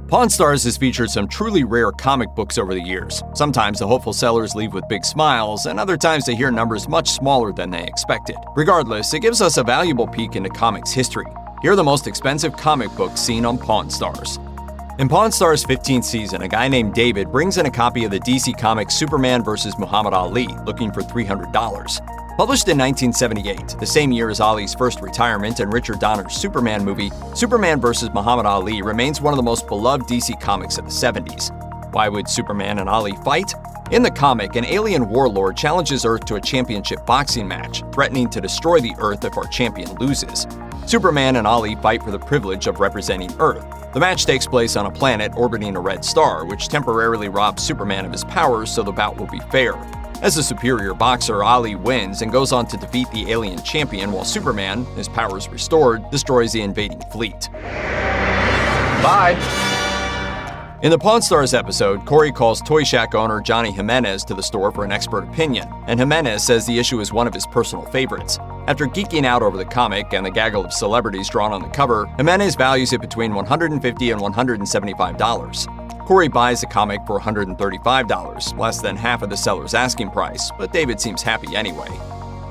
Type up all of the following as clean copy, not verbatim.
Pawn Stars has featured some truly rare comic books over the years. Sometimes the hopeful sellers leave with big smiles, and other times they hear numbers much smaller than they expected. Regardless, it gives us a valuable peek into comics history. Here are the most expensive comic books seen on Pawn Stars. In Pawn Stars' 15th season, a guy named David brings in a copy of the DC Comics Superman vs. Muhammad Ali, looking for $300. Published in 1978, the same year as Ali's first retirement and Richard Donner's Superman movie, Superman vs. Muhammad Ali remains one of the most beloved DC comics of the 70s. Why would Superman and Ali fight? In the comic, an alien warlord challenges Earth to a championship boxing match, threatening to destroy the Earth if our champion loses. Superman and Ali fight for the privilege of representing Earth. The match takes place on a planet orbiting a red star, which temporarily robs Superman of his powers so the bout will be fair. As a superior boxer, Ali wins and goes on to defeat the alien champion, while Superman, his powers restored, destroys the invading fleet. Bye! In the Pawn Stars episode, Corey calls Toy Shack owner Johnny Jimenez to the store for an expert opinion, and Jimenez says the issue is one of his personal favorites. After geeking out over the comic and the gaggle of celebrities drawn on the cover, Jimenez values it between $150 and $175. Corey buys the comic for $135, less than half of the seller's asking price, but David seems happy anyway.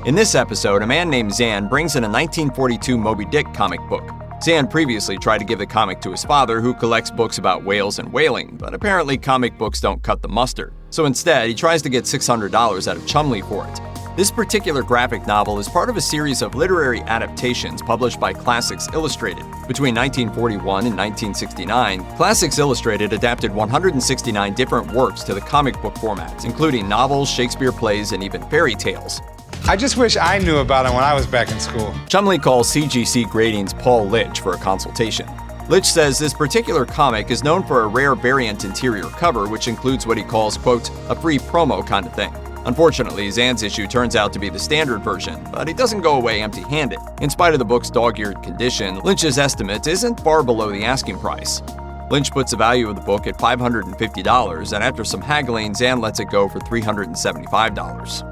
In this episode, a man named Zan brings in a 1942 Moby Dick comic book. Zan previously tried to give the comic to his father, who collects books about whales and whaling, but apparently comic books don't cut the mustard. So instead, he tries to get $600 out of Chumley for it. This particular graphic novel is part of a series of literary adaptations published by Classics Illustrated. Between 1941 and 1969, Classics Illustrated adapted 169 different works to the comic book format, including novels, Shakespeare plays, and even fairy tales. I just wish I knew about him when I was back in school. Chumley calls CGC Grading's Paul Litch for a consultation. Litch says this particular comic is known for a rare variant interior cover, which includes what he calls, quote, a free promo kind of thing. Unfortunately, Zan's issue turns out to be the standard version, but he doesn't go away empty-handed. In spite of the book's dog-eared condition, Lynch's estimate isn't far below the asking price. Lynch puts the value of the book at $550, and after some haggling, Zan lets it go for $375.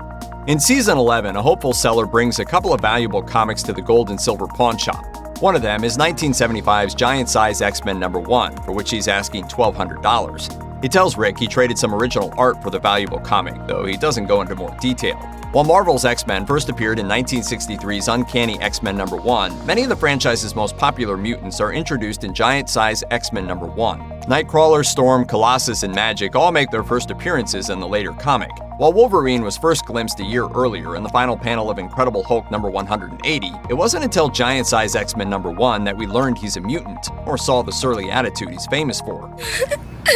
In Season 11, a hopeful seller brings a couple of valuable comics to the gold and silver pawn shop. One of them is 1975's Giant Size X-Men #1, for which he's asking $1,200. He tells Rick he traded some original art for the valuable comic, though he doesn't go into more detail. While Marvel's X-Men first appeared in 1963's Uncanny X-Men #1, many of the franchise's most popular mutants are introduced in Giant Size X-Men #1. Nightcrawler, Storm, Colossus, and Magic all make their first appearances in the later comic. While Wolverine was first glimpsed a year earlier in the final panel of Incredible Hulk #180, it wasn't until Giant Size X-Men #1 that we learned he's a mutant, or saw the surly attitude he's famous for.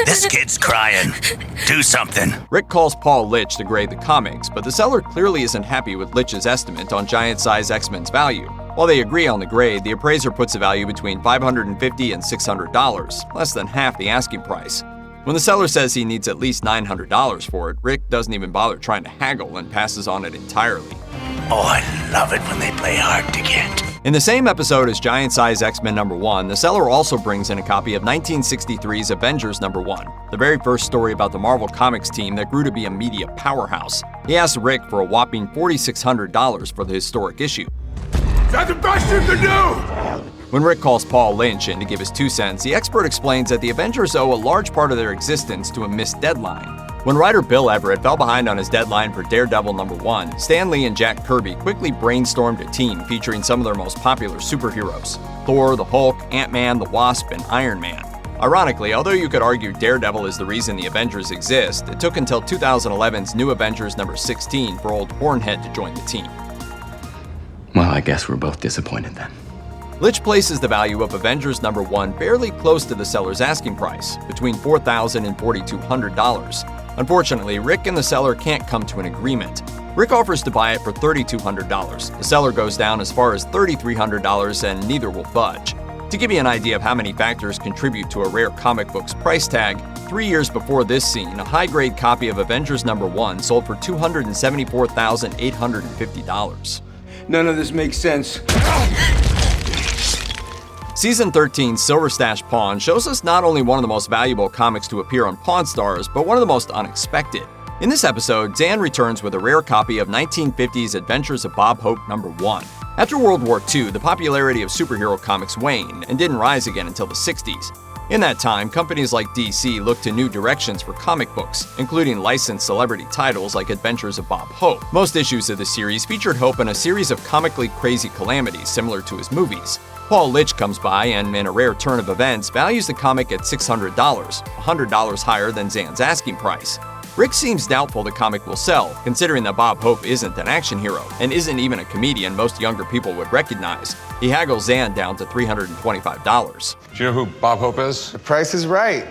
This kid's crying. Do something. Rick calls Paul Litch to grade the comics, but the seller clearly isn't happy with Litch's estimate on Giant Size X-Men's value. While they agree on the grade, the appraiser puts a value between $550 and $600, less than half the asking price. When the seller says he needs at least $900 for it, Rick doesn't even bother trying to haggle and passes on it entirely. Oh, I love it when they play hard to get. In the same episode as Giant Size X-Men #1, the seller also brings in a copy of 1963's Avengers #1, the very first story about the Marvel Comics team that grew to be a media powerhouse. He asks Rick for a whopping $4,600 for the historic issue. That's the best you can do! When Rick calls Paul Lynch in to give his 2 cents, the expert explains that the Avengers owe a large part of their existence to a missed deadline. When writer Bill Everett fell behind on his deadline for Daredevil #1, Stan Lee and Jack Kirby quickly brainstormed a team featuring some of their most popular superheroes: Thor, the Hulk, Ant-Man, the Wasp, and Iron Man. Ironically, although you could argue Daredevil is the reason the Avengers exist, it took until 2011's New Avengers #16 for old Hornhead to join the team. Well, I guess we're both disappointed then. Litch places the value of Avengers #1 fairly close to the seller's asking price, between $4,000 and $4,200. Unfortunately, Rick and the seller can't come to an agreement. Rick offers to buy it for $3,200. The seller goes down as far as $3,300, and neither will budge. To give you an idea of how many factors contribute to a rare comic book's price tag, 3 years before this scene, a high-grade copy of Avengers #1 sold for $274,850. None of this makes sense. Season 13's Silver Stash Pawn shows us not only one of the most valuable comics to appear on Pawn Stars, but one of the most unexpected. In this episode, Zan returns with a rare copy of 1950's Adventures of Bob Hope #1. After World War II, the popularity of superhero comics waned and didn't rise again until the 60s. In that time, companies like DC looked to new directions for comic books, including licensed celebrity titles like Adventures of Bob Hope. Most issues of the series featured Hope in a series of comically crazy calamities similar to his movies. Paul Litch comes by and, in a rare turn of events, values the comic at $600, $100 higher than Zan's asking price. Rick seems doubtful the comic will sell, considering that Bob Hope isn't an action hero and isn't even a comedian most younger people would recognize. He haggles Zan down to $325. Do you know who Bob Hope is? The price is right.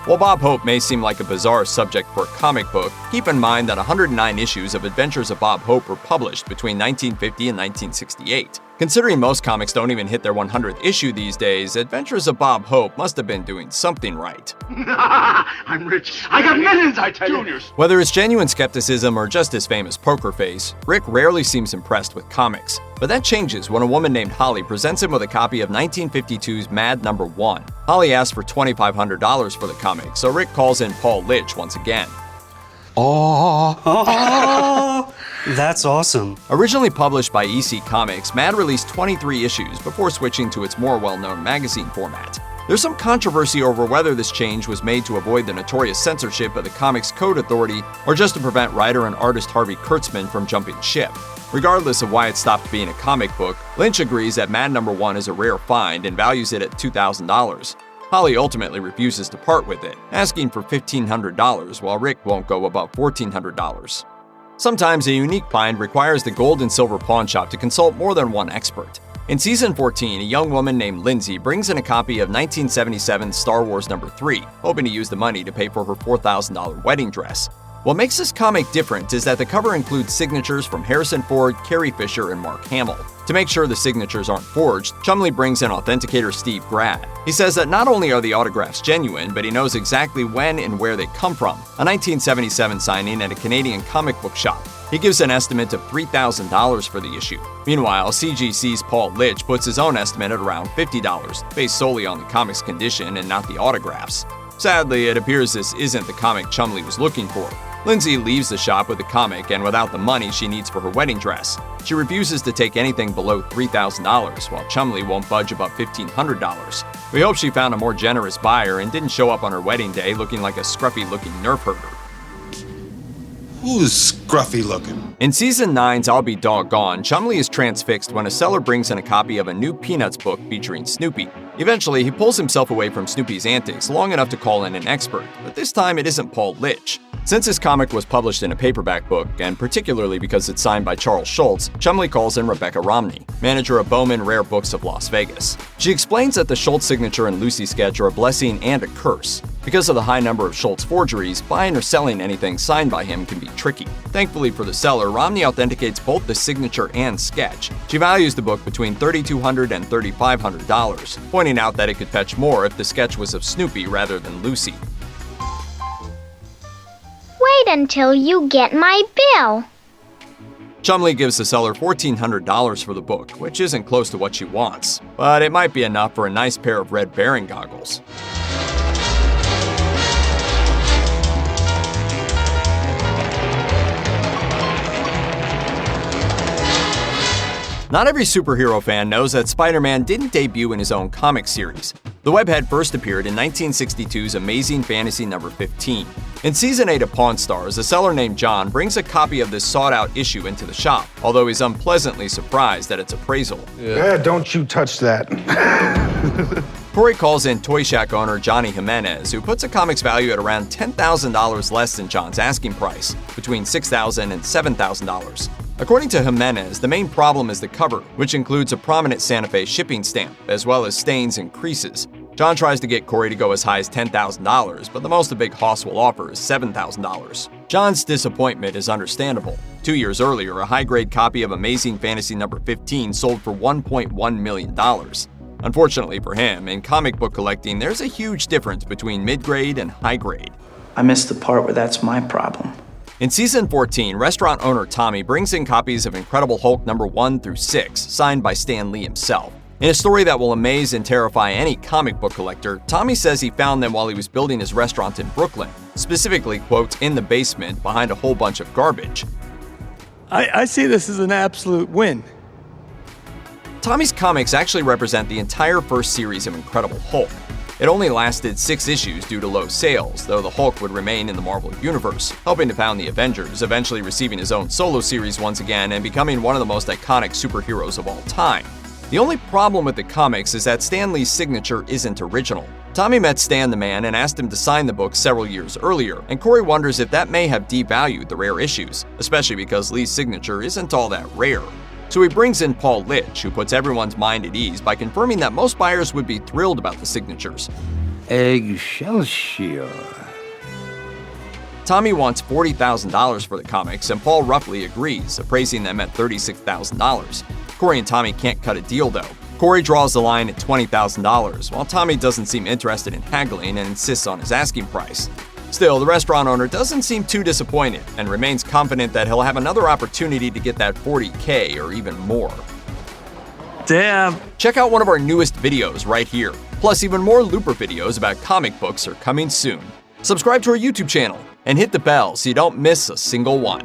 While Bob Hope may seem like a bizarre subject for a comic book, keep in mind that 109 issues of Adventures of Bob Hope were published between 1950 and 1968. Considering most comics don't even hit their 100th issue these days, Adventures of Bob Hope must have been doing something right. I'm rich. I got millions, I tell you. Whether it's genuine skepticism or just his famous poker face, Rick rarely seems impressed with comics. But that changes when a woman named Holly presents him with a copy of 1952's Mad No. 1. Holly asks for $2,500 for the comic, so Rick calls in Paul Litch once again. Oh, that's awesome. Originally published by EC Comics, Mad released 23 issues before switching to its more well-known magazine format. There's some controversy over whether this change was made to avoid the notorious censorship of the Comics Code Authority or just to prevent writer and artist Harvey Kurtzman from jumping ship. Regardless of why it stopped being a comic book, Lynch agrees that Mad No. 1 is a rare find and values it at $2,000. Holly ultimately refuses to part with it, asking for $1,500 while Rick won't go above $1,400. Sometimes a unique find requires the gold and silver pawn shop to consult more than one expert. In Season 14, a young woman named Lindsay brings in a copy of 1977's Star Wars No. 3, hoping to use the money to pay for her $4,000 wedding dress. What makes this comic different is that the cover includes signatures from Harrison Ford, Carrie Fisher, and Mark Hamill. To make sure the signatures aren't forged, Chumley brings in authenticator Steve Grad. He says that not only are the autographs genuine, but he knows exactly when and where they come from, a 1977 signing at a Canadian comic book shop. He gives an estimate of $3,000 for the issue. Meanwhile, CGC's Paul Litch puts his own estimate at around $50, based solely on the comic's condition and not the autographs. Sadly, it appears this isn't the comic Chumley was looking for. Lindsay leaves the shop with the comic and without the money she needs for her wedding dress. She refuses to take anything below $3,000, while Chumley won't budge above $1,500. We hope she found a more generous buyer and didn't show up on her wedding day looking like a scruffy-looking Nerf herder. Who's scruffy looking? In Season 9's I'll Be Doggone, Chumley is transfixed when a seller brings in a copy of a new Peanuts book featuring Snoopy. Eventually, he pulls himself away from Snoopy's antics long enough to call in an expert, but this time it isn't Paul Litch. Since this comic was published in a paperback book, and particularly because it's signed by Charles Schultz, Chumley calls in Rebecca Romney, manager of Bowman Rare Books of Las Vegas. She explains that the Schultz signature and Lucy sketch are a blessing and a curse. Because of the high number of Schultz forgeries, buying or selling anything signed by him can be tricky. Thankfully for the seller, Romney authenticates both the signature and sketch. She values the book between $3,200 and $3,500, pointing out that it could fetch more if the sketch was of Snoopy rather than Lucy. Wait until you get my bill. Chumley gives the seller $1,400 for the book, which isn't close to what she wants, but it might be enough for a nice pair of Red Baron goggles. Not every superhero fan knows that Spider-Man didn't debut in his own comic series. The webhead first appeared in 1962's Amazing Fantasy No. 15. In Season 8 of Pawn Stars, a seller named John brings a copy of this sought-out issue into the shop, although he's unpleasantly surprised at its appraisal. Yeah, don't you touch that. Corey calls in Toy Shack owner Johnny Jimenez, who puts a comic's value at around $10,000 less than John's asking price, between $6,000 and $7,000. According to Jimenez, the main problem is the cover, which includes a prominent Santa Fe shipping stamp, as well as stains and creases. John tries to get Corey to go as high as $10,000, but the most the big hoss will offer is $7,000. John's disappointment is understandable. 2 years earlier, a high-grade copy of Amazing Fantasy No. 15 sold for $1.1 million. Unfortunately for him, in comic book collecting, there's a huge difference between mid-grade and high-grade. I missed the part where that's my problem. In Season 14, restaurant owner Tommy brings in copies of Incredible Hulk No. 1 through 6, signed by Stan Lee himself. In a story that will amaze and terrify any comic book collector, Tommy says he found them while he was building his restaurant in Brooklyn, specifically, quote, in the basement behind a whole bunch of garbage. I see this as an absolute win. Tommy's comics actually represent the entire first series of Incredible Hulk. It only lasted 6 issues due to low sales, though the Hulk would remain in the Marvel Universe, helping to found the Avengers, eventually receiving his own solo series once again and becoming one of the most iconic superheroes of all time. The only problem with the comics is that Stan Lee's signature isn't original. Tommy met Stan the Man and asked him to sign the book several years earlier, and Corey wonders if that may have devalued the rare issues, especially because Lee's signature isn't all that rare. So he brings in Paul Litch, who puts everyone's mind at ease by confirming that most buyers would be thrilled about the signatures. Excelsior. Tommy wants $40,000 for the comics, and Paul roughly agrees, appraising them at $36,000. Corey and Tommy can't cut a deal though. Corey draws the line at $20,000, while Tommy doesn't seem interested in haggling and insists on his asking price. Still, the restaurant owner doesn't seem too disappointed and remains confident that he'll have another opportunity to get that $40K or even more. Damn. Check out one of our newest videos right here. Plus, even more Looper videos about comic books are coming soon. Subscribe to our YouTube channel and hit the bell so you don't miss a single one.